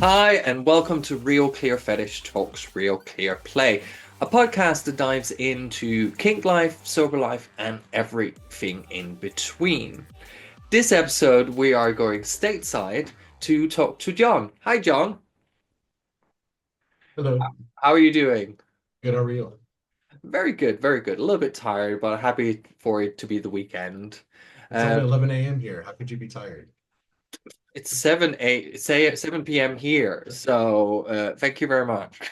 Hi, and welcome to Real Clear Fetish Talks Real Clear Play, a podcast that dives into kink life, sober life, and everything in between. This episode, we are going stateside to talk to John. Hi, John. Hello, How are you doing? good. How are you? Very good, very good. A little bit tired, but happy for it to be the weekend. It's only Um, 11 a.m. here. How could you be tired? It's 7 p.m. here. So thank you very much.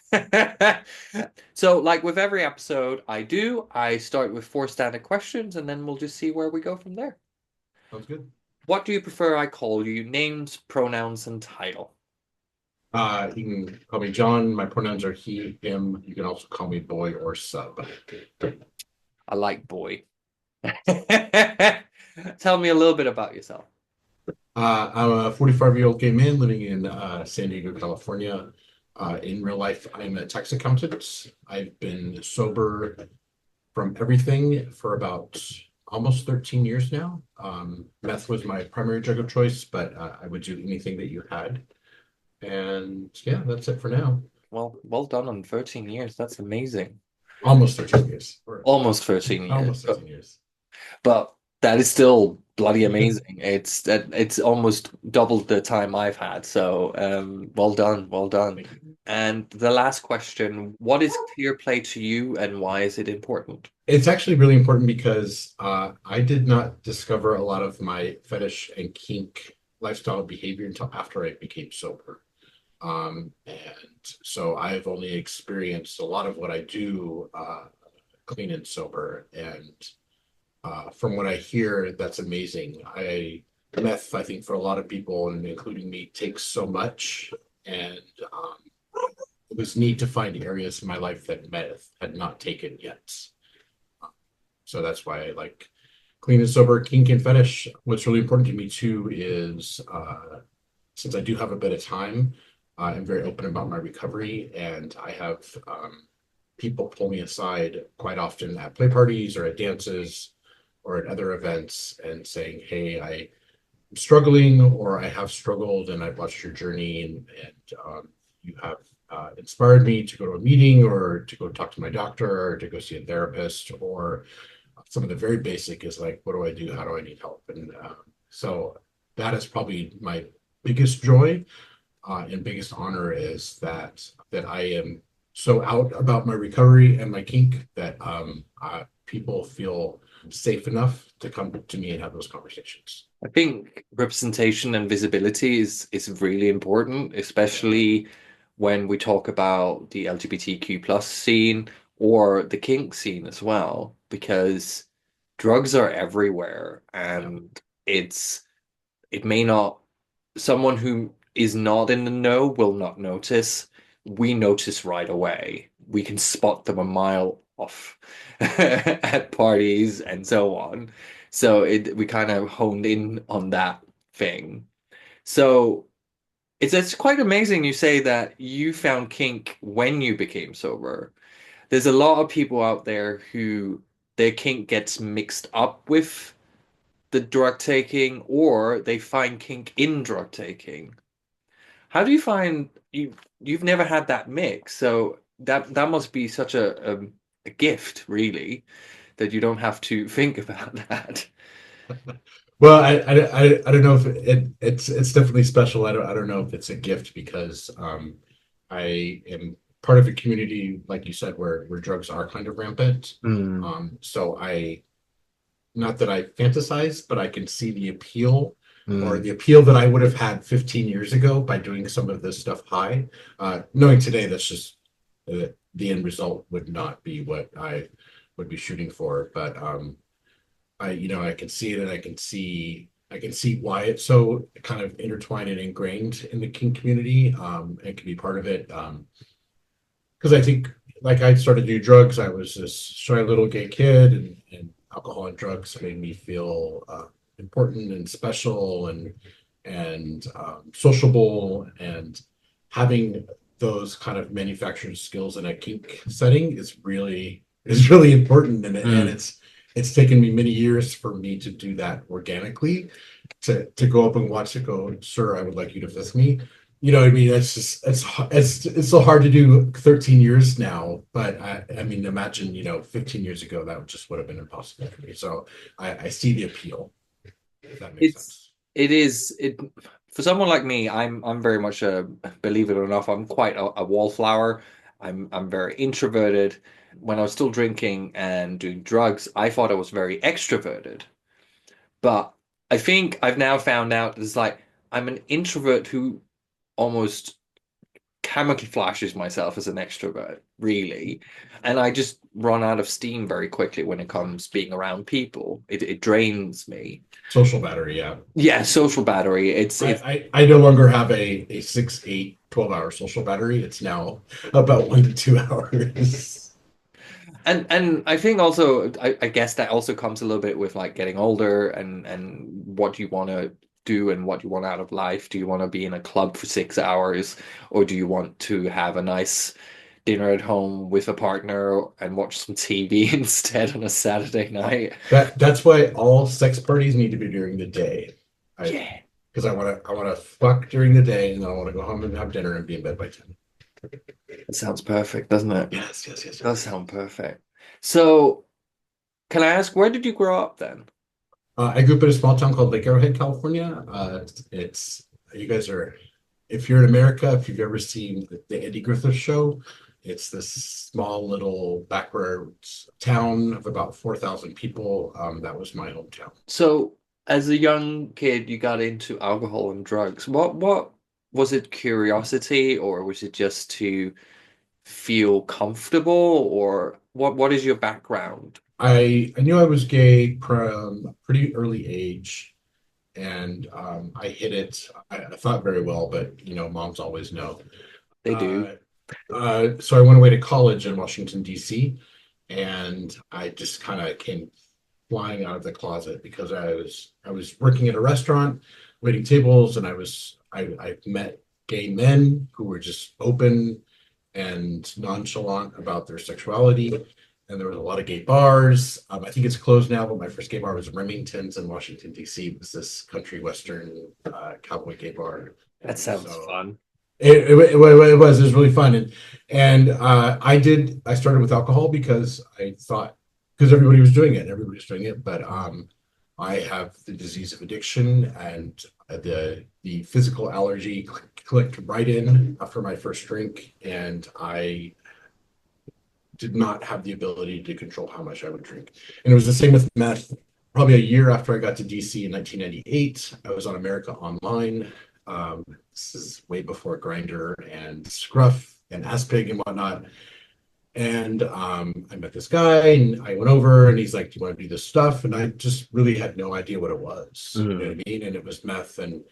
So like with every episode I start with four standard questions and then we'll just see where we go from there. Sounds good. What do you prefer I call you? Names, pronouns, and title. You can call me John. My pronouns are he, him. You can also call me boy or sub. I like boy. Tell me a little bit about yourself. I'm a 45-year-old gay man living in San Diego, California. In real life, I'm a tax accountant. I've been sober from everything for about almost 13 years now. Meth was my primary drug of choice, but I would do anything that you had. And yeah, that's it for now. Well done on 13 years. That's amazing. Almost 13 years. Almost 13 years. Almost 13 years. But that is still bloody amazing. It's almost doubled the time I've had. So well done, well done. Thank you. And the last question, what is clear play to you and why is it important? It's actually really important because I did not discover a lot of my fetish and kink lifestyle behavior until after I became sober. And so I've only experienced a lot of what I do clean and sober. And from what I hear, that's amazing. Meth, I think for a lot of people, and including me, takes so much. And it was neat to find areas in my life that meth had not taken yet. So that's why I like clean and sober, kink and fetish. What's really important to me too is since I do have a bit of time, I'm very open about my recovery, and I have people pull me aside quite often at play parties or at dances or at other events and saying, "Hey, I'm struggling, or I have struggled, and I've watched your journey, and you have inspired me to go to a meeting or to go talk to my doctor or to go see a therapist." Or some of the very basic is like, what do I do? How do I need help? And so that is probably my biggest joy and biggest honor is that I am so out about my recovery and my kink that people feel safe enough to come to me and have those conversations. I think representation and visibility is really important, especially when we talk about the LGBTQ plus scene or the kink scene as well, because drugs are everywhere Yeah. and it may not someone who is not in the know will not notice. We notice right away. We can spot them a mile off at parties and so on. So we kind of honed in on that thing. So it's quite amazing you say that you found kink when you became sober. There's a lot of people out there who their kink gets mixed up with the drug taking or they find kink in drug taking. How do you find you've never had that mix, so that must be such a gift, really, that you don't have to think about that. Well, I don't know if it's definitely special. I don't know if it's a gift because I am part of a community, like you said, where drugs are kind of rampant. Mm, So I not that I fantasize, but I can see the appeal or mm. the appeal that I would have had 15 years ago by doing some of this stuff high. Knowing today that's just the end result would not be what I would be shooting for, but I can see it and I can see why it's so kind of intertwined and ingrained in the kink community and can be part of it. Because I think like I started to do drugs, I was this shy little gay kid, and alcohol and drugs made me feel important and special and sociable, and having those kind of manufacturing skills in a kink setting is really important, and Mm. it's taken me many years for me to do that organically, to go up and watch it go, sir, I would like you to fist me. You know what I mean? It's just it's so hard to do 13 years now, but I mean imagine, 15 years ago that just would have been impossible for me. So I see the appeal, if that makes It's sense. it is it for someone like me. I'm very much a believe it or not. I'm quite a wallflower. I'm very introverted. When I was still drinking and doing drugs, I thought I was very extroverted. But I think I've now found out it's like I'm an introvert who almost camouflages myself as an extrovert, really. And I just run out of steam very quickly when it comes being around people. It drains me. Social battery, yeah. Yeah, social battery. It's I no longer have a 6, 8, 12 hour social battery. It's now about 1 to 2 hours. and I think also I guess that also comes a little bit with like getting older and what you want to do and what you want out of life. Do you want to be in a club for 6 hours, or do you want to have a nice dinner at home with a partner and watch some TV instead on a Saturday night? That's why all sex parties need to be during the day. I Yeah, Because I wanna fuck during the day and then I want to go home and have dinner and be in bed by 10. that sounds perfect, doesn't it? Yes, yes, yes, Does yes. sound perfect. So, can I ask, where did you grow up then? I grew up in a small town called Lake Arrowhead, California. It's you guys are If you're in America, if you've ever seen the Andy Griffith Show, it's this small little backwards town of about 4,000 people. That was my hometown. So, as a young kid, you got into alcohol and drugs. What was it, curiosity, or was it just to feel comfortable, or what is your background? I knew I was gay from a pretty early age, and I hid it. I thought very well, but moms always know. They do. Uh, so I went away to college in Washington, D.C., and I just kind of came flying out of the closet because I was working at a restaurant, waiting tables, and I met gay men who were just open and nonchalant about their sexuality. And there was a lot of gay bars. I think it's closed now, but my first gay bar was Remington's in Washington, D.C. It was this country western cowboy gay bar. That And sounds so fun. it was really fun. And I started with alcohol because I thought, because everybody was doing it, but I have the disease of addiction, and the physical allergy clicked right in after my first drink, and I did not have the ability to control how much I would drink. And it was the same with meth. Probably a year after I got to DC in 1998, I was on America Online. This is way before Grinder and Scruff and Asspig and whatnot. And I met this guy, and I went over, and he's like, "Do you want to do this stuff?" And I just really had no idea what it was. You know Mm. what I mean? And it was meth, and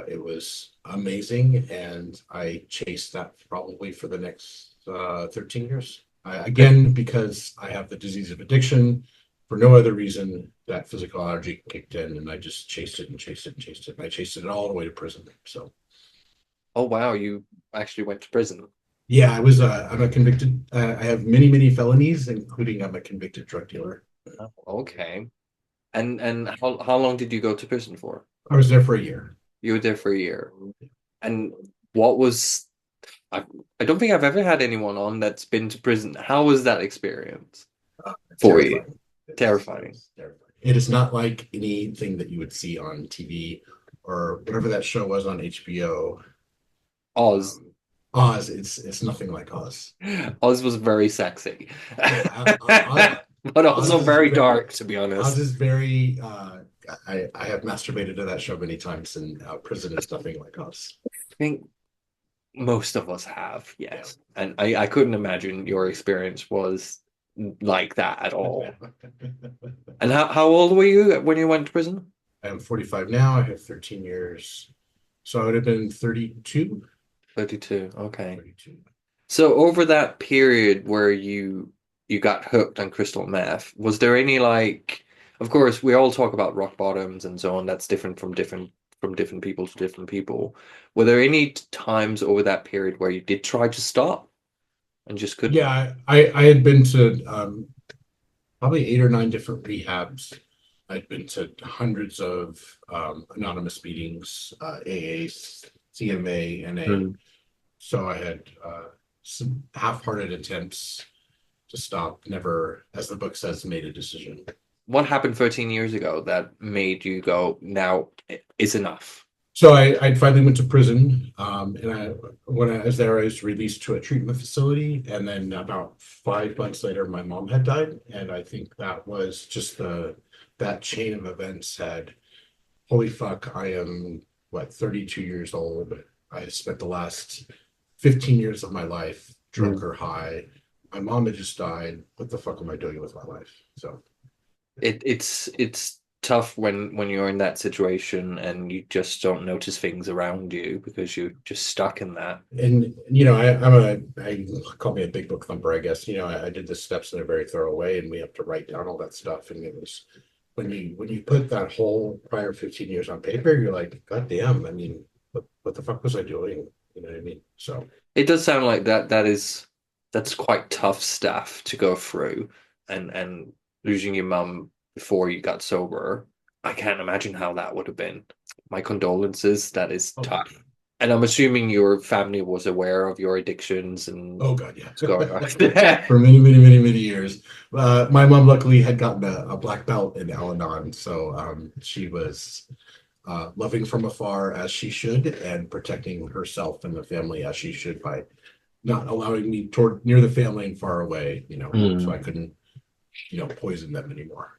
it was amazing. And I chased that probably for the next 13 years. Again, because I have the disease of addiction, for no other reason, that physical allergy kicked in, and I just chased it and chased it and chased it. And I chased it all the way to prison. So, Oh wow, you actually went to prison. yeah, I'm a convicted, I have many, many felonies, including I'm a convicted drug dealer. Oh, okay. And how long did you go to prison for? I was there for a year. You were there for a year. And what was I I don't think I've ever had anyone on that's been to prison. How was that experience for you? Terrifying. Terrifying. It's terrifying. It is not like anything that you would see on TV or whatever that show was on HBO. Oz. Um, Oz, it's nothing like Oz. Oz was very sexy. Yeah, But Oz also is very dark, to be Oz honest. is very. I have masturbated to that show many times, and prison is nothing like Oz. I think most of us have, Yeah. yes. And I couldn't imagine your experience was like that at all. And how old were you when you went to prison? I'm 45 now. I have 13 years, so I would have been 32. 32. Okay. 32. So over that period where you got hooked on crystal meth, was there any like, of course, we all talk about rock bottoms and so on. That's different from different people to different people. Were there any times over that period where you did try to stop and just couldn't? Yeah, I had been to probably 8 or 9 different rehabs. I'd been to hundreds of anonymous meetings, AA, TMA, NA. Mm. So I had some half-hearted attempts to stop, never, as the book says, made a decision. What happened 13 years ago that made you go, now is enough? So I finally went to prison, and when I was there, I was released to a treatment facility, and then about 5 months later, my mom had died, and I think that was just that chain of events had, holy fuck, I am what, 32 years old. I spent the last 15 years of my life drunk Mm. or high. My mom had just died. What the fuck am I doing with my life? So It's tough when you're in that situation and you just don't notice things around you because you're just stuck in that. and I call me a big book thumper, I guess. I did the steps in a very thorough way, and we have to write down all that stuff. And it was when you put that whole prior 15 years on paper, you're like, God damn, I mean, what the fuck was I doing? You know what I mean? So It does sound like that's quite tough stuff to go through, and losing your mum before you got sober. I can't imagine how that would have been. My condolences, that is oh my tough. God. And I'm assuming your family was aware of your addictions and Oh God, yeah. what's going on. For many, many, many, many years. My mom luckily had gotten a black belt in Al-Anon, so she was loving from afar as she should, and protecting herself and the family as she should by not allowing me toward near the family and far away, so I Mm. couldn't, poison them anymore.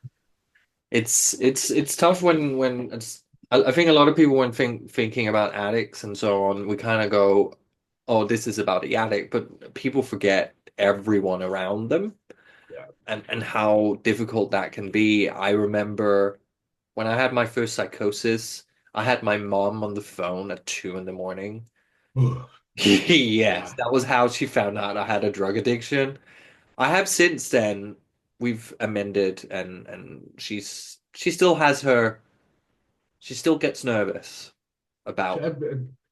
It's tough when I think a lot of people when thinking about addicts and so on, we kind of go, oh, this is about the addict, but people forget everyone around them Yeah. and how difficult that can be. I remember when I had my first psychosis, I had my mom on the phone at 2 in the morning. Yes, Yeah. that was how she found out I had a drug addiction. I have since then we've amended and she still has her she still gets nervous about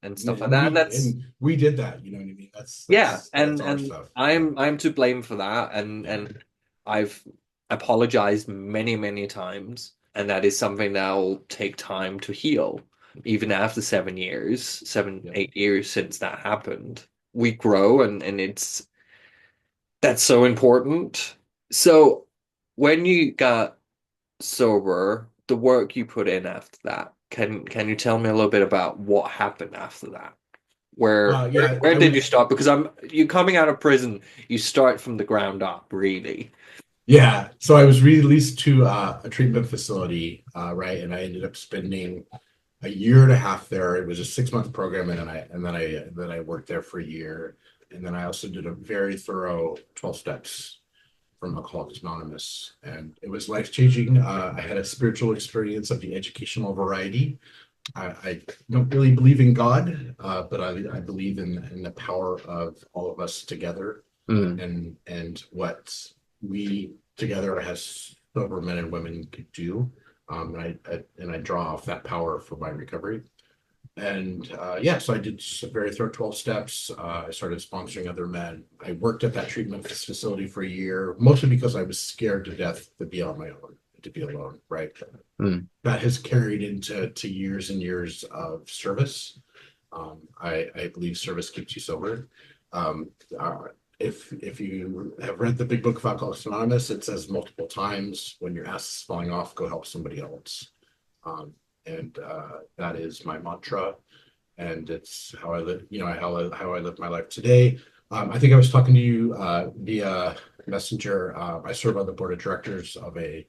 and stuff like that. And that's And we did that, you know what I mean? That's yeah, that's our and stuff. Yeah. I'm to blame for that Yeah. and I've apologized many times and that is something that'll take time to heal. Even after 7 years, seven, Yeah. 8 years since that happened, we grow and it's that's so important. So when you got sober, the work you put in after that, can you tell me a little bit about what happened after that? Yeah, Where did you start? Because I'm you coming out of prison, you start from the ground up, really. yeah. So I was released to a treatment facility, right? And I ended up spending a year and a half there. It was a 6 month program, and then I worked there for a year, and then I also did a very thorough 12 steps from Alcoholics Anonymous, and it was life changing. I had a spiritual experience of the educational variety. I don't really believe in God, but I believe in the power of all of us together, Mm. and what we together as sober men and women could do. And I draw off that power for my recovery. And yeah, so I did some very thorough 12 steps. I started sponsoring other men. I worked at that treatment facility for a year, mostly because I was scared to death to be on my own, to be alone, right? Mm. That has carried into years and years of service. I believe service keeps you sober. Um, uh, if you have read the Big Book of Alcoholics Anonymous, it says multiple times, when your ass is falling off, go help somebody else. Um, and that is my mantra, and it's how I live. How I live my life today. I think I was talking to you via Messenger. I serve on the board of directors of a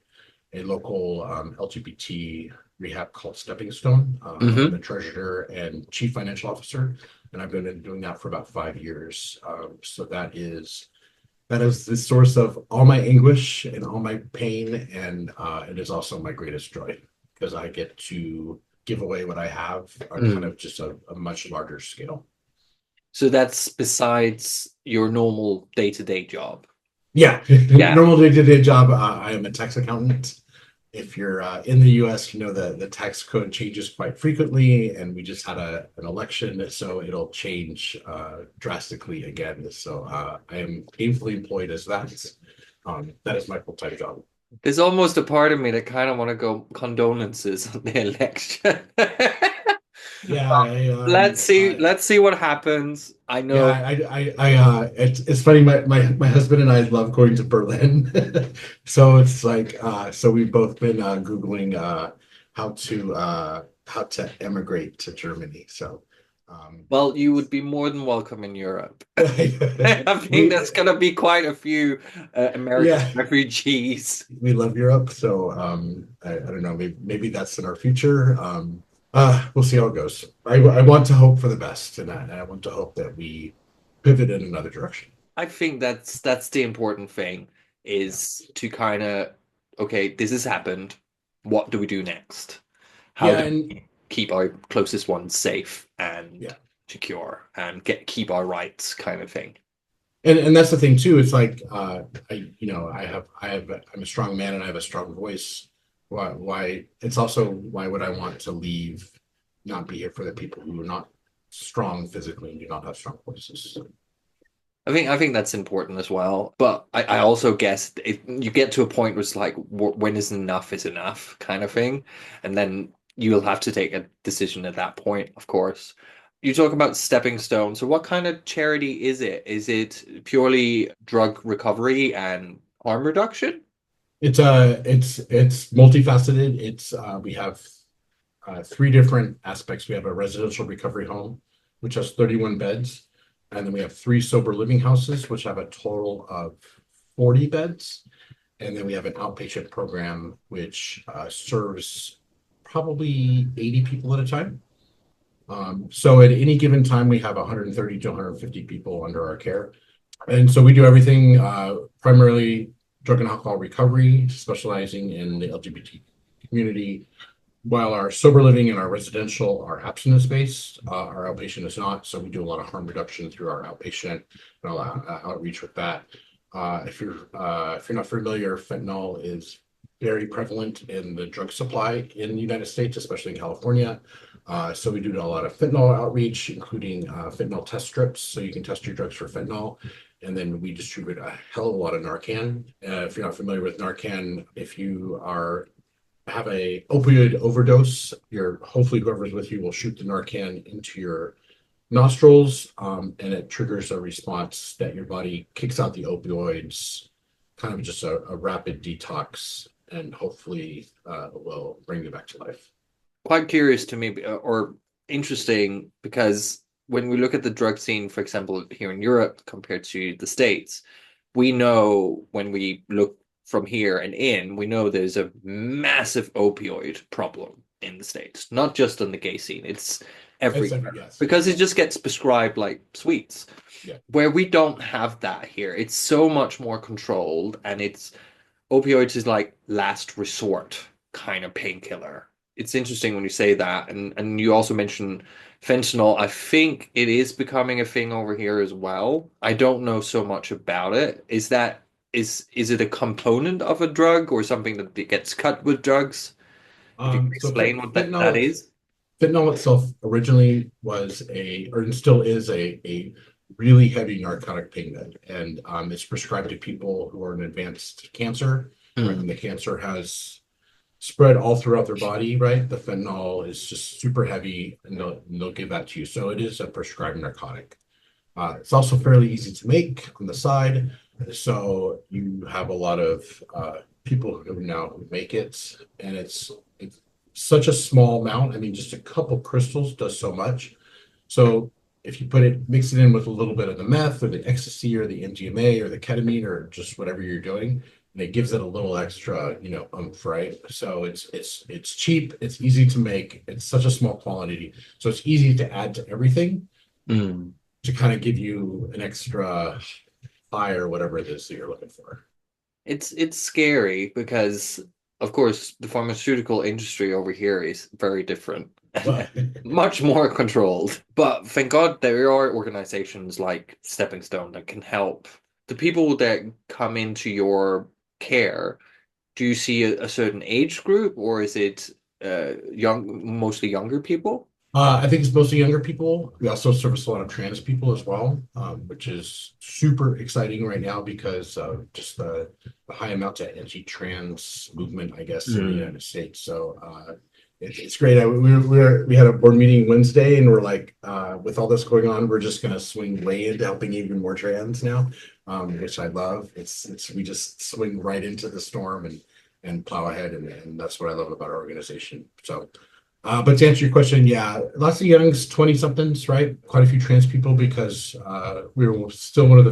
local LGBT rehab called Stepping Stone. I'm the Hmm. treasurer and chief financial officer, and I've been doing that for about 5 years. So that is the source of all my anguish and all my pain, and it is also my greatest joy because I get to give away what I have on kind Mm. of just a much larger scale. So that's besides your normal day-to-day job. Yeah, Yeah. normal day-to-day job. I am a tax accountant. If you're in the US, you know the tax code changes quite frequently, and we just had an election, so it'll change drastically again. So I am gainfully employed as that. That is my full-time job. There's almost a part of me that kind of want to go condolences on the election. Yeah, Let's see what happens. I yeah, know. it's funny. My husband and I love going to Berlin, so it's like, so we've both been Googling how to emigrate to Germany. So, Well, you would be more than welcome in Europe. I think we, there's gonna be quite a few American yeah, refugees. we love Europe. So, I don't know, maybe that's in our future. We'll see how it goes. I want to hope for the best, and I want to hope that we pivot in another direction. I think that's the important thing Yeah. is to kind of, okay, this has happened. What do we do next? How Yeah, do and we keep our closest ones safe and yeah. secure and get keep our rights kind of thing? And that's the thing too. It's like I'm a strong man and I have a strong voice. Why it's also why would I want to leave, not be here for the people who are not strong physically and do not have strong voices. I think that's important as well. But I also guess if you get to a point where it's like when is enough kind of thing, and then you'll have to take a decision at that point, of course. You talk about stepping stone. So what kind of charity is it? Is it purely drug recovery and harm reduction? It's multifaceted. It's we have three different aspects. We have a residential recovery home, which has 31 beds, and then we have three sober living houses, which have a total of 40 beds. And then we have an outpatient program which serves probably 80 people at a time. So at any given time, we have 130 to 150 people under our care. And so we do everything primarily drug and alcohol recovery, specializing in the LGBT community, while our sober living and our residential are abstinence based. Our outpatient is not. So we do a lot of harm reduction through our outpatient and outreach with that. If you're not familiar, fentanyl is very prevalent in the drug supply in the United States, especially in California. So we do a lot of fentanyl outreach, including fentanyl test strips, so you can test your drugs for fentanyl. And then we distribute a hell of a lot of Narcan. If you're not familiar with Narcan, if you are have a opioid overdose, your hopefully whoever's with you will shoot the Narcan into your nostrils, and it triggers a response that your body kicks out the opioids, kind of just a rapid detox, and hopefully will bring you back to life. Quite curious to me, or interesting, because when we look at the drug scene, for example, here in Europe compared to the States, we know when we look from here and in, we know there's a massive opioid problem in the States, not just on the gay scene, it's It's everywhere yes, because yes, it just gets prescribed like sweets. yeah. Where we don't have that here, it's so much more controlled, and it's opioids is like last resort kind of painkiller. It's interesting when you say that, and you also mentioned fentanyl. I think it is becoming a thing over here as well. I don't know so much about it. Is it a component of a drug or something that gets cut with drugs? If you can So explain what that is. fentanyl itself originally was or still is a really heavy narcotic pigment, and it's prescribed to people who are in advanced cancer, right? Hmm. When the cancer has spread all throughout their body, right? The fentanyl is just super heavy, and they'll give that to you. So it is a prescribed narcotic. It's also fairly easy to make on the side. So you have a lot of people who now make it, and it's such a small amount. I mean, just a couple crystals does so much. So if you mix it in with a little bit of the meth or the ecstasy or the MDMA or the ketamine or just whatever you're doing, and it gives it a little extra, right? So it's cheap, it's easy to make, it's such a small quantity, so it's easy to add to everything Hmm. to kind of give you an extra high or whatever it is that you're looking for. It's scary because, of course, the pharmaceutical industry over here is very different Well, and much more controlled. But thank God there are organizations like Stepping Stone that can help. The people that come into your care, do you see a certain age group or is it mostly younger people? I think it's mostly younger people. We also service a lot of trans people as well, which is super exciting right now because of just the high amount of anti-trans movement, I guess, in the Mm. United States. So It's great. We had a board meeting Wednesday, and we're like, with all this going on, we're just gonna swing way into helping even more trans now, which I love. It's we just swing right into the storm and plow ahead, and that's what I love about our organization. So, but to answer your question, yeah, lots of youngs, 20 somethings, right? Quite a few trans people because we're still one of the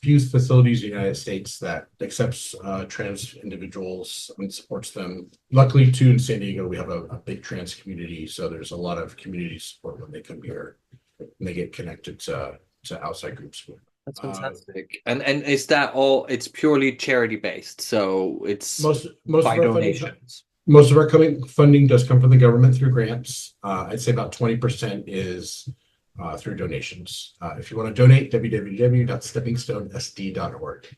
few facilities in the United States that accepts trans individuals and supports them. Luckily, too, in San Diego, we have a big trans community, so there's a lot of community support when they come here and they get connected to outside groups. That's Uh, fantastic. And is that all? It's purely charity based, so it's most by of our funding donations. Most of our coming funding does come from the government through grants. I'd say about 20% is through donations. If you want to donate, www.steppingstonesd.org.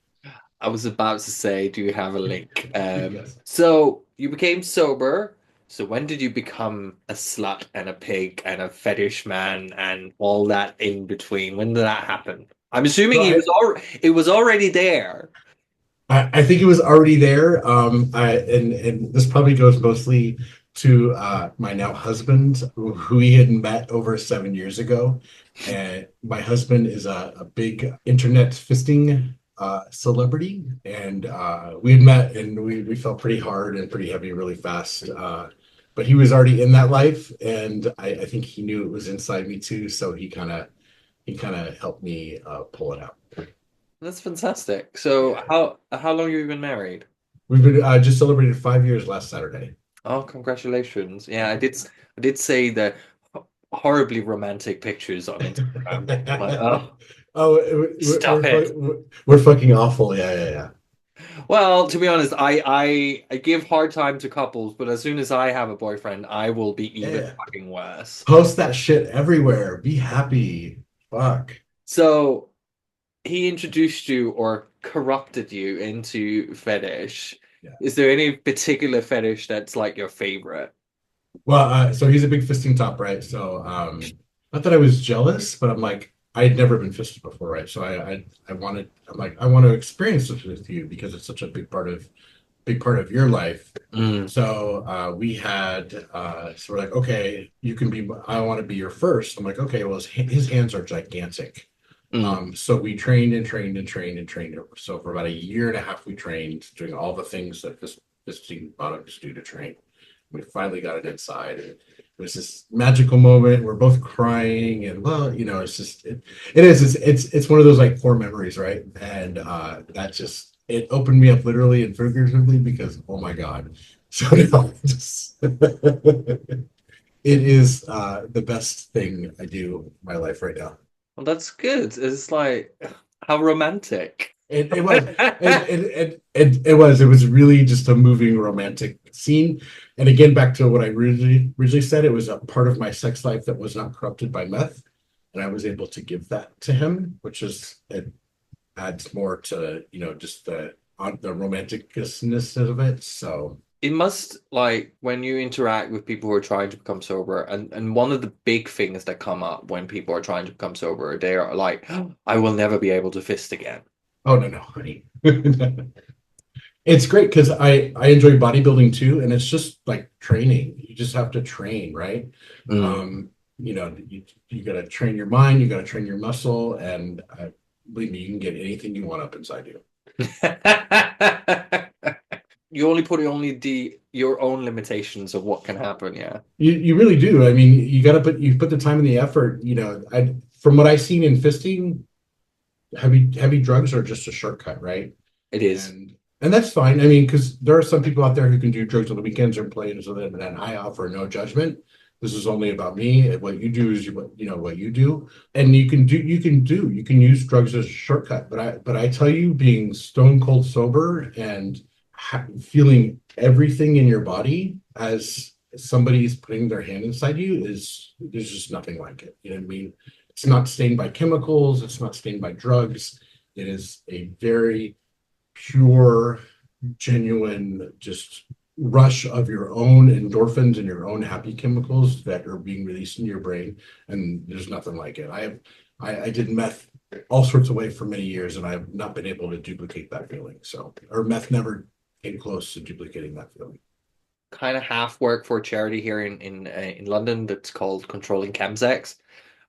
I was about to say, do you have a link? Yes. So you became sober. So when did you become a slut and a pig and a fetish man and all that in between? When did that happen? I'm assuming So it was already there. I think it was already there. And this probably goes mostly to my now husband, who he had met over 7 years ago. And my husband is a big internet fisting celebrity, and we had met, and we felt pretty hard and pretty heavy really fast. But he was already in that life, and I think he knew it was inside me too. So he kind of helped me pull it out. That's fantastic. So Yeah. how long have you been married? We've been just celebrated 5 years last Saturday. Oh, congratulations. Yeah, I did say the horribly romantic pictures on Instagram. Like, oh, Oh, stop it. we're fucking awful. Yeah, yeah, yeah. Well, to be honest, I give hard time to couples, but as soon as I have a boyfriend, I will be Yeah, even yeah. fucking worse. Post that shit everywhere. Be happy. Fuck. So he introduced you or corrupted you into fetish. Yeah. Is there any particular fetish that's like your favorite? Well, so he's a big fisting top, right? So, not that I was jealous, but I'm like, I had never been fisted before, right? So I'm like, I want to experience this with you because it's such a big part of your life. Mm, So so we're like, okay, I want to be your first. I'm like, okay, well, his hands are gigantic. mm. So we trained and trained and trained and trained. So for about a year and a half, we trained doing all the things that this team bottoms do to train. We finally got it inside. And it was this magical moment. We're both crying, and well, it's just it is. It's one of those like core memories, right? And that just it opened me up literally and figuratively because oh my God. So now it is the best thing I do in my life right now. Well, that's good. It's like how romantic. It was it was really just a moving romantic scene. And again, back to what I originally said, it was a part of my sex life that was not corrupted by meth, and I was able to give that to him, which is it adds more to just the romanticness of it. So It must like when you interact with people who are trying to become sober, and one of the big things that come up when people are trying to become sober, they are like, "Oh, I will never be able to fist again." oh no, honey. It's great because I enjoy bodybuilding too, and it's just like training. You just have to train, right? Mm. Um, you got to train your mind, you got to train your muscle, and believe me, you can get anything you want up inside you. You only put only your own limitations of what can happen, yeah. You really do. I mean, you put the time and the effort. I from what I've seen in fisting, heavy drugs are just a shortcut, right? It is. And that's fine. I mean, because there are some people out there who can do drugs on the weekends or play, and so then I offer no judgment. This is only about me. What you do is what you do, and you can use drugs as a shortcut. But I tell you, being stone cold sober and feeling everything in your body as somebody's putting their hand inside you is there's just nothing like it. You know what I mean? It's not stained by chemicals. It's not stained by drugs. It is a very pure, genuine, just rush of your own endorphins and your own happy chemicals that are being released in your brain. And there's nothing like it. I did meth all sorts of ways for many years, and I have not been able to duplicate that feeling. So, or meth never came close to duplicating that feeling. kind of half work for a charity here in London that's called Controlling Chemsex,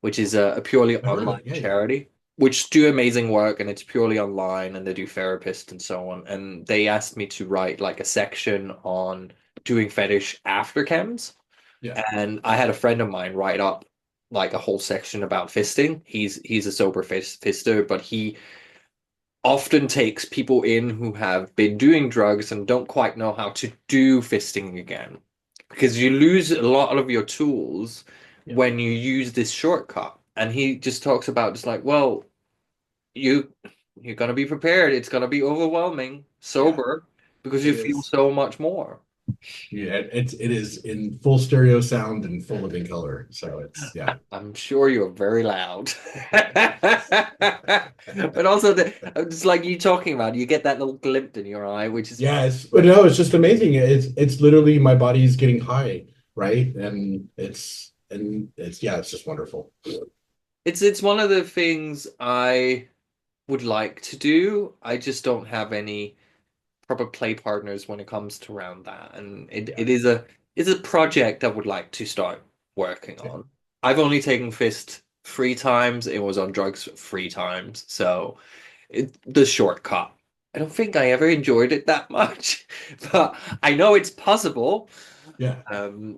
which is a purely I've heard of online it. Yeah, yeah. charity, which do amazing work and it's purely online and they do therapists and so on. And they asked me to write like a section on doing fetish after chems. Yeah. And I had a friend of mine write up like a whole section about fisting. He's a sober fister, but he often takes people in who have been doing drugs and don't quite know how to do fisting again because you lose a lot of your tools Yeah. when you use this shortcut. And he just talks about just like, well, you you're gonna be prepared. It's gonna be overwhelming Yeah. sober because It you feel is. so much more. Yeah, it is in full stereo sound and full living color. So it's yeah. I'm sure you're very loud. But also just like you talking about, you get that little glint in your eye, which is Yes, but no, it's just amazing. It's literally my body's getting high, right? And it's yeah, it's just wonderful. it's one of the things I would like to do. I just don't have any proper play partners when it comes to around that. And Yeah. it's a project I would like to start working Yeah. on. I've only taken fist 3 times. It was on drugs 3 times. So the shortcut. I don't think I ever enjoyed it that much, but I know it's possible. Yeah.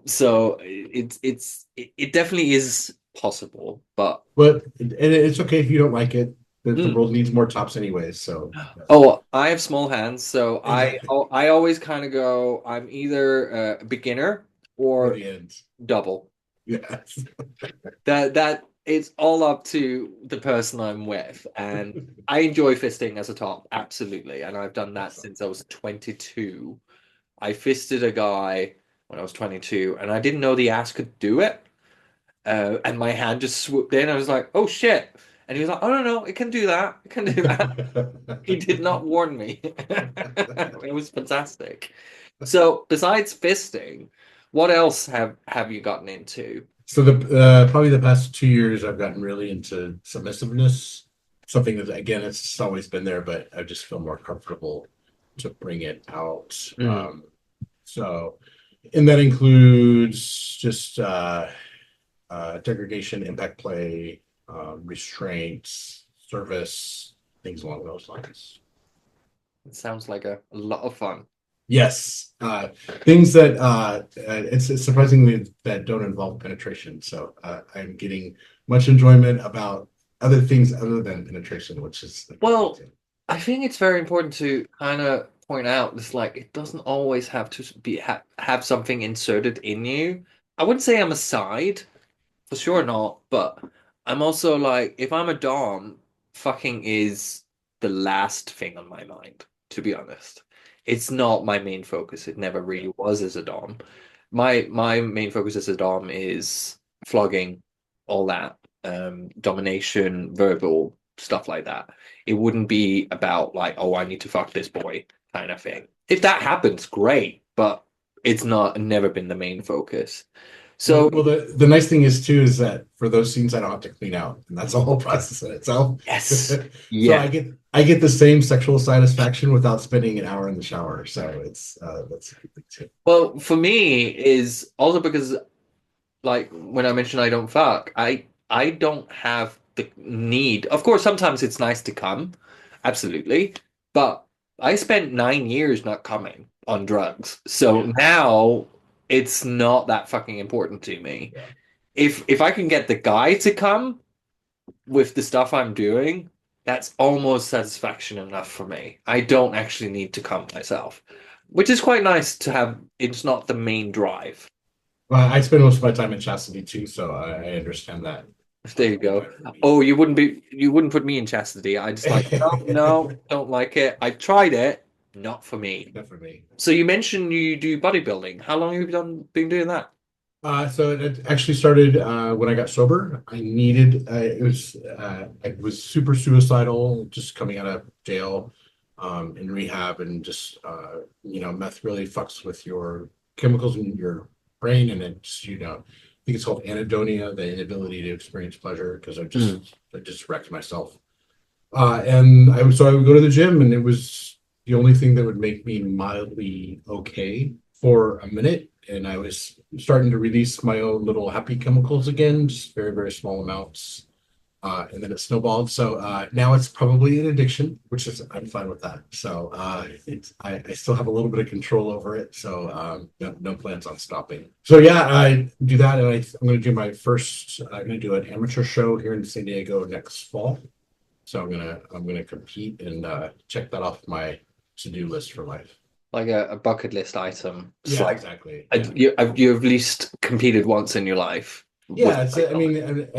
So it definitely is possible, but But and it's okay if you don't like it. The mm. world needs more tops anyways. So yeah. Oh, I have small hands, so Exactly. I always kind of go. I'm either a beginner Or or the ends. double. Yes. That it's all up to the person I'm with, and I enjoy fisting as a top, absolutely, and I've done that Awesome. since I was 22. I fisted a guy when I was 22, and I didn't know the ass could do it. And my hand just swooped in. I was like, "Oh shit!" And he was like, "Oh no, no, it can do that. It can do that." He did not warn me. It was fantastic. So, besides fisting, what else have you gotten into? So the probably the past 2 years I've gotten really into submissiveness. Something that again it's just always been there, but I just feel more comfortable to bring it out. Mm. So and that includes just degradation, impact play, restraints, service, things along those lines. It sounds like a lot of fun. Yes, things that it's surprisingly that don't involve penetration. So I'm getting much enjoyment about other things other than penetration, which is Well, I think it's very important to kind of point out this like it doesn't always have to be have something inserted in you. I wouldn't say I'm a side, for sure not, but I'm also like if I'm a dom, fucking is the last thing on my mind, to be honest. It's not my main focus. It never yeah, really was as a dom. My main focus as a dom is flogging, all that, domination, verbal stuff like that. It wouldn't be about like, oh, I need to fuck this boy kind of yeah. thing. If that happens, great, but it's not never been the main focus. Well, So well, the nice thing is too is that for those scenes I don't have to clean out, and that's a whole process in itself. yes, So yeah. I get the same sexual satisfaction without spending an hour in the shower. So it's that's a good thing too. Well, for me is also because like when I mentioned I don't fuck, I don't have the need. Of course, sometimes it's nice to come, absolutely, but I spent 9 years not coming on drugs, so Yeah, now it's not that fucking important to me. yeah. If I can get the guy to come with the stuff I'm doing, that's almost satisfaction enough for me. I don't actually need to come myself, which is quite nice to have. It's not the main drive. Well, I spend most of my time in chastity too, so I understand that There you what go. that would be. Oh, you wouldn't put me in chastity. I just like, no, no, don't like it. I tried it, not for me. Not for me. So you mentioned you do bodybuilding. How long have you been doing that? So it actually started when I got sober. I was super suicidal, just coming out of jail, in rehab, and just meth really fucks with your chemicals in your brain, and it just I think it's called anhedonia, the inability to experience pleasure, because Mm. I just wrecked myself. And I would go to the gym, and it was the only thing that would make me mildly okay. for a minute, and I was starting to release my own little happy chemicals again, just very, very small amounts. And then it snowballed. So now it's probably an addiction, which is I'm fine with that. So I still have a little bit of control over it. So no plans on stopping. So yeah, I do that, and I'm going to do my first. I'm going to do an amateur show here in San Diego next fall. So I'm gonna compete and check that off my to-do list for life. Like a bucket list item. It's Yeah, like exactly. Yeah. you've at least competed once in your life with Yeah, it's. I like, mean,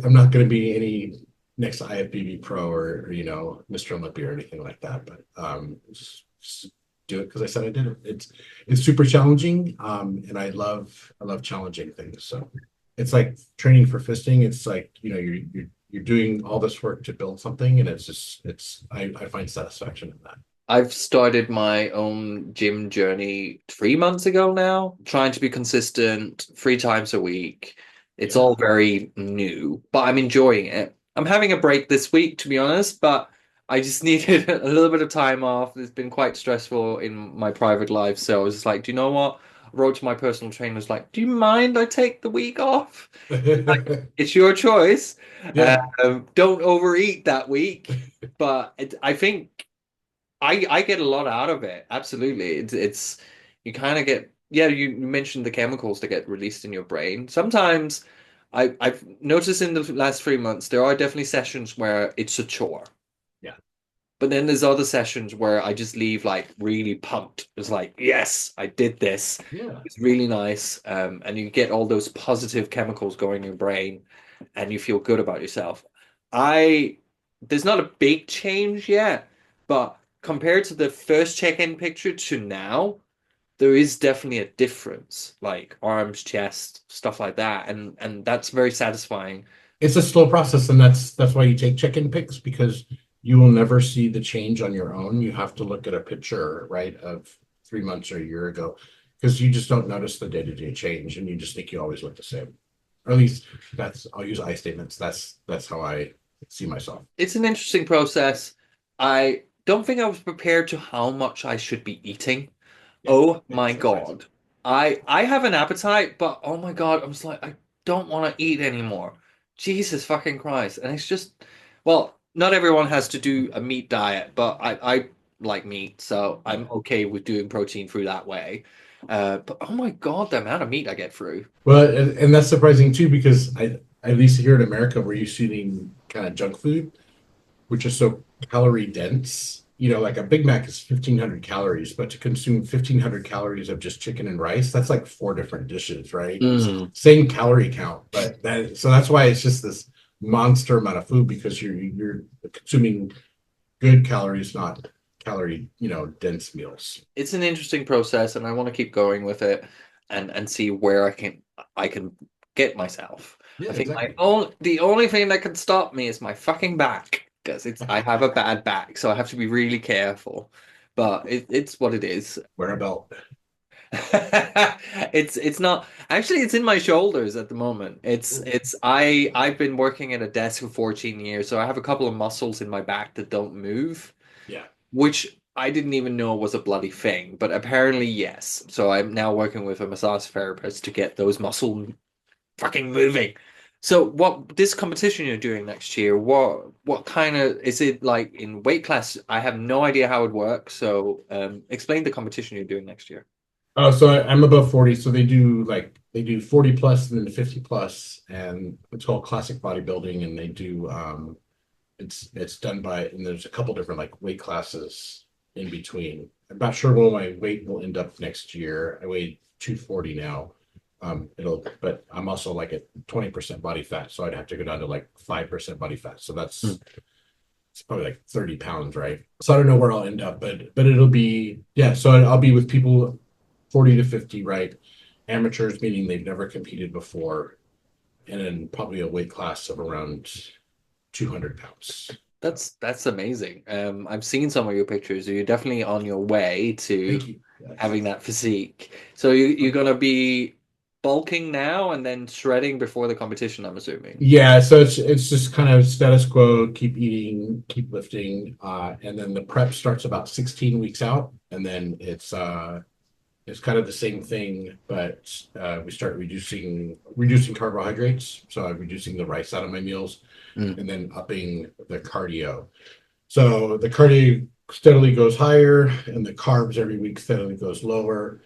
I'm not going to be any next IFBB Pro or Mr. Olympia or anything like that. But just do it because I said I did it. It's super challenging, and I love challenging things. So it's like training for fisting. It's like you're doing all this work to build something, and I find satisfaction in that. I've started my own gym journey 3 months ago now, trying to be consistent 3 times a week. It's Yeah. all very new, but I'm enjoying it. I'm having a break this week, to be honest, but I just needed a little bit of time off. It's been quite stressful in my private life, so I was just like, do you know what? I wrote to my personal trainer, was like, do you mind I take the week off? It's your choice. Yeah. Don't overeat that week, but I think. I get a lot out of it. Absolutely. It's you kind of get yeah, you mentioned the chemicals that get released in your brain. Sometimes I've noticed in the last 3 months there are definitely sessions where it's a chore. Yeah. But then there's other sessions where I just leave like really pumped. It's like, yes, I did this. Yeah. It's really nice. And you get all those positive chemicals going in your brain and you feel good about yourself. I there's not a big change yet, but compared to the first check-in picture to now, there is definitely a difference, like arms, chest, stuff like that, and that's very satisfying. It's a slow process, and that's why you take check-in pics because you will never see the change on your own. You have to look at a picture, right, of 3 months or a year ago, because you just don't notice the day-to-day change, and you just think you always look the same. Or at least I'll use I statements. That's how I see myself. It's an interesting process. I don't think I was prepared to how much I should be eating. Yeah, Oh my it's exciting. God. I have an appetite, but oh my God, I was like, I don't want to eat anymore. Jesus fucking Christ. And it's just, well, not everyone has to do a meat diet, but I like meat, so I'm Yeah. okay with doing protein through that way. But oh my God, the amount of meat I get through. Well, and that's surprising too because at least here in America, we're used to eating kind of junk food, which is so calorie dense. Like a Big Mac is 1,500 calories, but to consume 1,500 calories of just chicken and rice, that's like four different dishes, right? Mm. Same calorie count, but so that's why it's just this monster amount of food because you're consuming good calories, not calorie, dense meals. It's an interesting process, and I want to keep going with it and see where I can get myself. Yeah, I think exactly. the only thing that can stop me is my fucking back because I have a bad back, so I have to be really careful. But it's what it is. Wear a belt. It's not actually it's in my shoulders at the moment. I've been working at a desk for 14 years, so I have a couple of muscles in my back that don't move, Yeah. which I didn't even know was a bloody thing, but apparently yes. So I'm now working with a massage therapist to get those muscles fucking moving. So what this competition you're doing next year, what kind of is it like in weight class? I have no idea how it works. So explain the competition you're doing next year. Oh, so I'm above 40. So they do 40 plus and then 50 plus, and it's called classic bodybuilding. And they do it's done by and there's a couple different like weight classes in between. I'm not sure where my weight will end up next year. I weigh 240 now. But I'm also like at 20% body fat, so I'd have to go down to like 5% body fat. So Hmm. it's probably like 30 pounds, right? So I don't know where I'll end up, but it'll be yeah. So I'll be with people 40 to 50, right? Amateurs, meaning they've never competed before, and then probably a weight class of around 200 pounds. So That's amazing. I've seen some of your pictures. You're definitely on your way to thank you. Yes. having that physique. So you're gonna be bulking now and then shredding before the competition, I'm assuming. Yeah, so it's just kind of status quo, keep eating, keep lifting, and then the prep starts about 16 weeks out, and then it's It's kind of the same thing, but we start reducing carbohydrates. So I'm reducing the rice out of my meals Mm. and then upping the cardio. So the cardio steadily goes higher and the carbs every week steadily goes lower.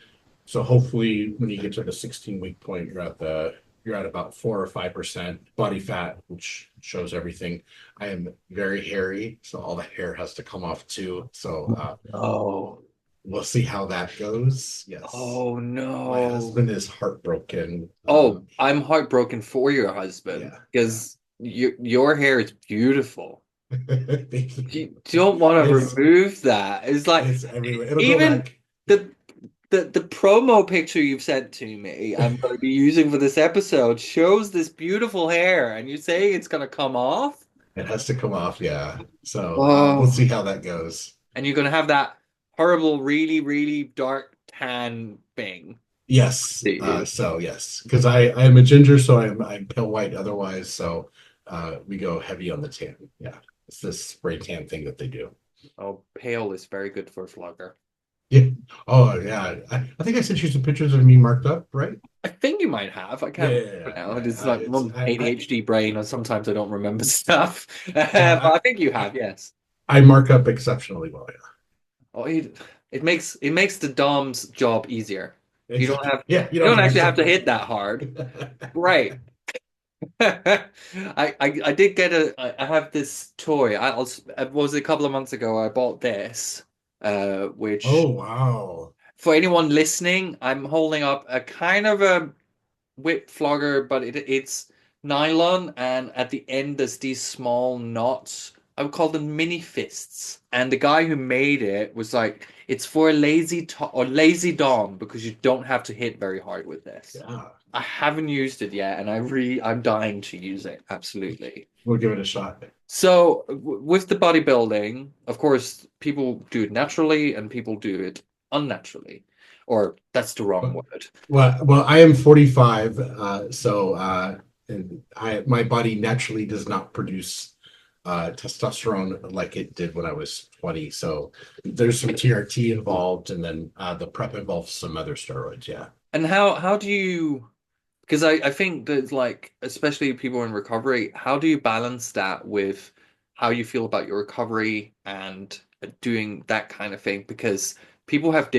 So hopefully when you get to the 16-week point, you're at about 4 or 5% body fat, which shows everything. I am very hairy, so all the hair has to come off too. So Oh, we'll see how that goes. Yes. oh My no. husband is heartbroken. Oh, I'm heartbroken for your husband Yeah, yeah. because your hair is beautiful. Thank You you. don't want to It's remove that. It's like it's everywhere. It'll go even back. the the promo picture you've sent to me, I'm going to be using for this episode, shows this beautiful hair, and you're saying it's going to come off? It has to come off, yeah. So we'll Oh, see how that goes. and you're going to have that horrible, really, really dark tan thing. Yes. See? So yes, because I am a ginger, so I'm pale white otherwise. So we go heavy on the tan. Yeah, it's this spray tan thing that they do. Oh, pale is very good for a vlogger. Yeah. Oh yeah. I think I sent you some pictures of me marked up, right? I think you might have. I Yeah, can't yeah, remember yeah, now. yeah. It's like one ADHD brain, and sometimes I don't remember stuff. Yeah, But I think you have, yes. I mark up exceptionally well. Oh, it makes the Dom's job easier. Yeah. You don't have Yeah. You you don't don't have to do actually have to something. hit that hard. Right. I did get I have this toy. It was a couple of months ago. I bought this, which Oh wow. for anyone listening, I'm holding up a kind of a whip flogger, but it's nylon, and at the end there's these small knots. I would call them mini fists. And the guy who made it was like, it's for a lazy to or lazy dom because you don't have to hit very hard with this. Yeah. I haven't used it yet, and I'm dying to use it. Absolutely. We'll give it a shot. So with the bodybuilding, of course, people do it naturally and people do it unnaturally, or that's the wrong word. Well, I am 45, so and my body naturally does not produce testosterone like it did when I was 20. So there's some TRT involved, and then the prep involves some other steroids. Yeah. And how do you, because I think that like especially people in recovery, how do you balance that with how you feel about your recovery and doing that kind of thing? Because people have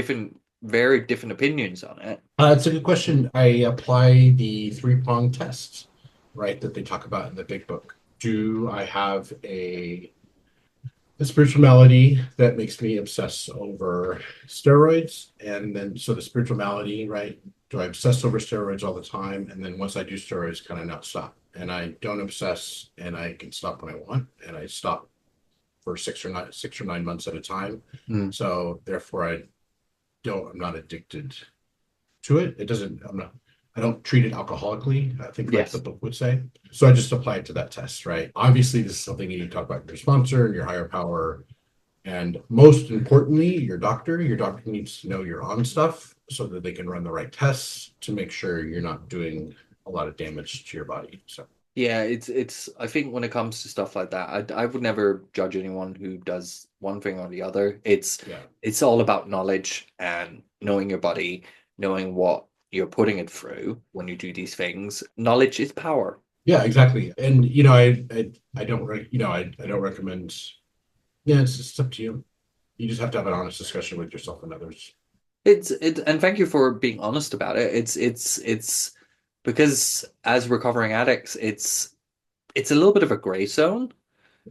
very different opinions on it. It's a good question. I apply the three-prong test, right, that they talk about in the big book. Do I have a spiritual malady that makes me obsess over steroids? And then, so the spiritual malady, right? Do I obsess over steroids all the time? And then once I do steroids, can I not stop? And I don't obsess, and I can stop when I want, and I stop for 6 or 9 months at a time. Mm. So therefore, I'm not addicted to it. It doesn't, I don't treat it alcoholically, I think like the Yes. book would say. So I just apply it to that test, right? Obviously, this is something you need to talk about with your sponsor and your higher power. And most importantly, your doctor. Your doctor needs to know you're on stuff so that they can run the right tests to make sure you're not doing a lot of damage to your body. So Yeah, it's I think when it comes to stuff like that, I would never judge anyone who does one thing or the other. yeah. It's all about knowledge and knowing your body, knowing what you're putting it through when you do these things. Knowledge is power. Yeah, exactly. And I don't I don't recommend. Yeah, it's up to you. You just have to have an honest discussion with yourself and others. And thank you for being honest about it. It's because as recovering addicts, it's a little bit of a gray zone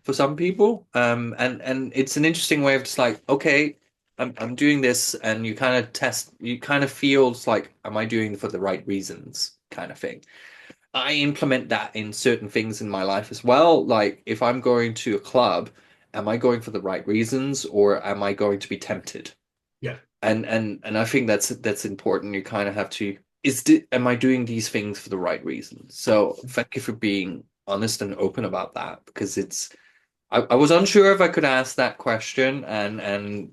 for some people. And it's an interesting way of just like, okay, I'm doing this, and you kind of you kind of feel it's like, am I doing it for the right reasons, kind of thing. I implement that in certain things in my life as well. Like if I'm going to a club, am I going for the right reasons, or am I going to be tempted? Yeah. And I think that's important. You kind of have to, am I doing these things for the right reasons? So thank you for being honest and open about that, because I was unsure if I could ask that question and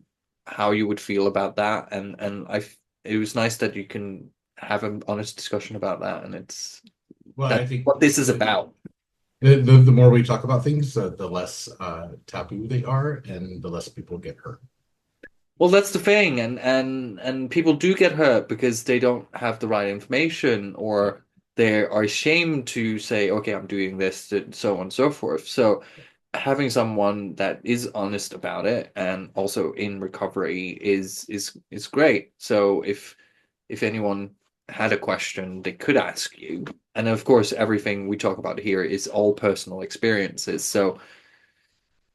how you would feel about that. And it was nice that you can have an honest discussion about that. And Well, I that's think what this is about. the more we talk about things, the less taboo they are, and the less people get hurt. Well, that's the thing, and people do get hurt because they don't have the right information, Yeah. or they are ashamed to say, "Okay, I'm doing this," and so on and so forth. So, having someone that is honest about it and also in recovery is great. So, if anyone had a question, they could ask you. And of course, everything we talk about here is all personal experiences. So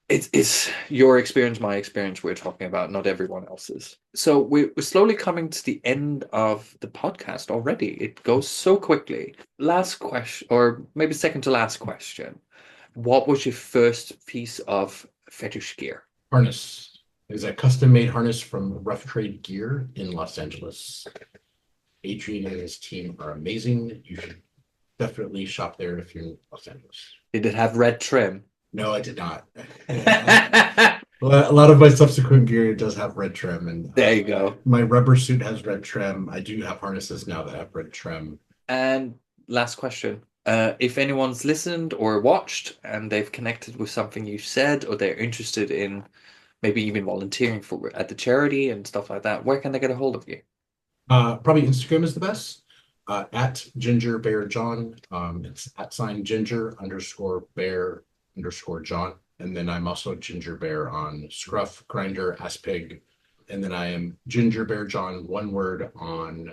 it's your experience, my experience we're talking about, not everyone else's. So we're slowly coming to the end of the podcast already. It goes so quickly. Last question, or maybe second to last question. What was your first piece of fetish gear? Harness is a custom made harness from Rough Trade Gear in Los Angeles. Adrian and his team are amazing. You should definitely shop there if you're in Los Angeles. Did it have red trim? No, I did not. A lot of my subsequent gear does have red trim, and There you go. my rubber suit has red trim. I do have harnesses now that have red trim. And last question. If anyone's listened or watched and they've connected with something you said, or they're interested in maybe even volunteering for at the charity and stuff like that, where can they get a hold of you? Probably Instagram is the best. At Ginger Bear John. It's at sign Ginger underscore Bear underscore John. And then I'm also Ginger Bear on Scruff, Grinder, Asspig. And then I am Ginger Bear John, one word on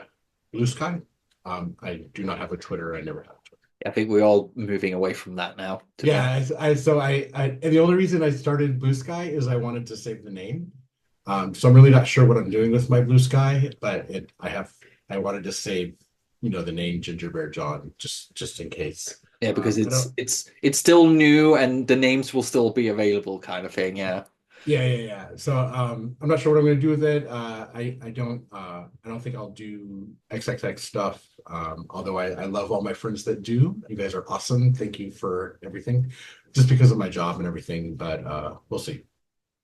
Bluesky. I do not have a Twitter. I never have a Twitter. I think we're all moving away from that now. Yeah, and the only reason I started Bluesky is I wanted to save the name. So I'm really not sure what I'm doing with my Bluesky, but I wanted to save, the name Ginger Bear John just in case. Yeah, because I don't. it's still new and the names will still be available, kind of thing. Yeah. Yeah. So I'm not sure what I'm going to do with it. I don't think I'll do XXX stuff. Although I love all my friends that do. You guys are awesome. Thank you for everything, just because of my job and everything. But we'll see.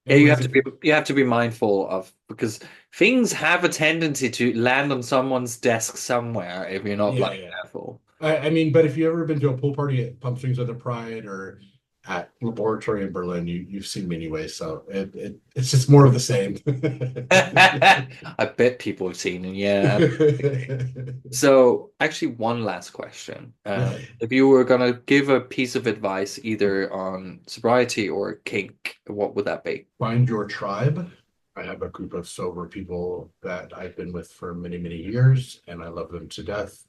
Yeah, Anyways, you have to be mindful of because things have a tendency to land on someone's desk somewhere if you're not yeah, like yeah. careful. I mean, but if you've ever been to a pool party at Pump Springs with the Pride or at Laboratory in Berlin, you've seen me anyway. So it's just more of the same. I bet people have seen it, yeah. So, actually, one last question. Yeah. If you were gonna give a piece of advice either on sobriety or kink, what would that be? Find your tribe. I have a group of sober people that I've been with for many, many years, and I love them to death.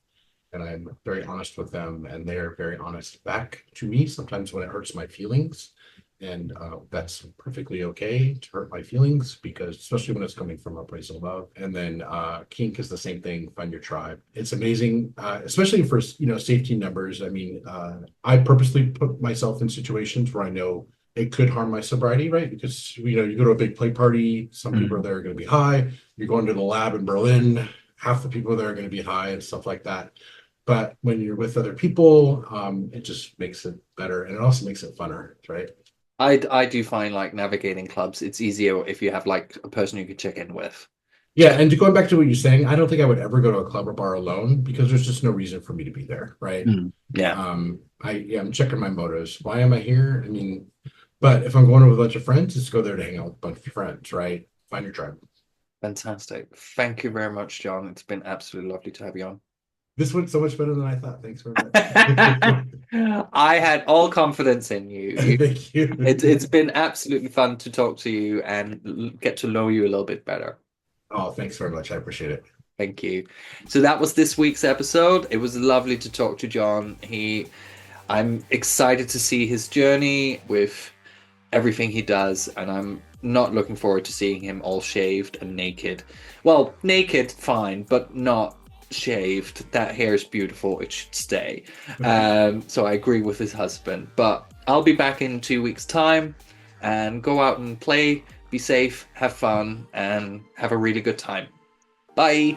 And I'm very honest with them, and they are very honest back to me sometimes when it hurts my feelings. And that's perfectly okay to hurt my feelings because, especially when it's coming from a place of love. And then kink is the same thing. Find your tribe. It's amazing, especially for safety numbers. I mean, I purposely put myself in situations where I know it could harm my sobriety, right? Because you go to a big play party, some people are there are going to be high. You're going to the lab in Berlin, half the people there are going to be high and stuff like that. But when you're with other people, it just makes it better, and it also makes it funner, right? I do find like navigating clubs, it's easier if you have like a person you can check in with. Yeah, and going back to what you're saying, I don't think I would ever go to a club or bar alone because there's just no reason for me to be there, right? Yeah, I'm checking my motives. Why am I here? I mean, but if I'm going with a bunch of friends, just go there to hang out with a bunch of friends, right? Find your tribe. fantastic. Thank you very much, John. It's been absolutely lovely to have you on. This went so much better than I thought. Thanks very much. I had all confidence in you. Thank you. It's been absolutely fun to talk to you and get to know you a little bit better. Oh, thanks very much. I appreciate it. Thank you. So that was this week's episode. It was lovely to talk to John. I'm excited to see his journey with everything he does, and I'm not looking forward to seeing him all shaved and naked. Well, naked, fine, but not shaved. That hair is beautiful. It should stay. So I agree with his husband. But I'll be back in 2 weeks' time and go out and play, be safe, have fun, and have a really good time. Bye.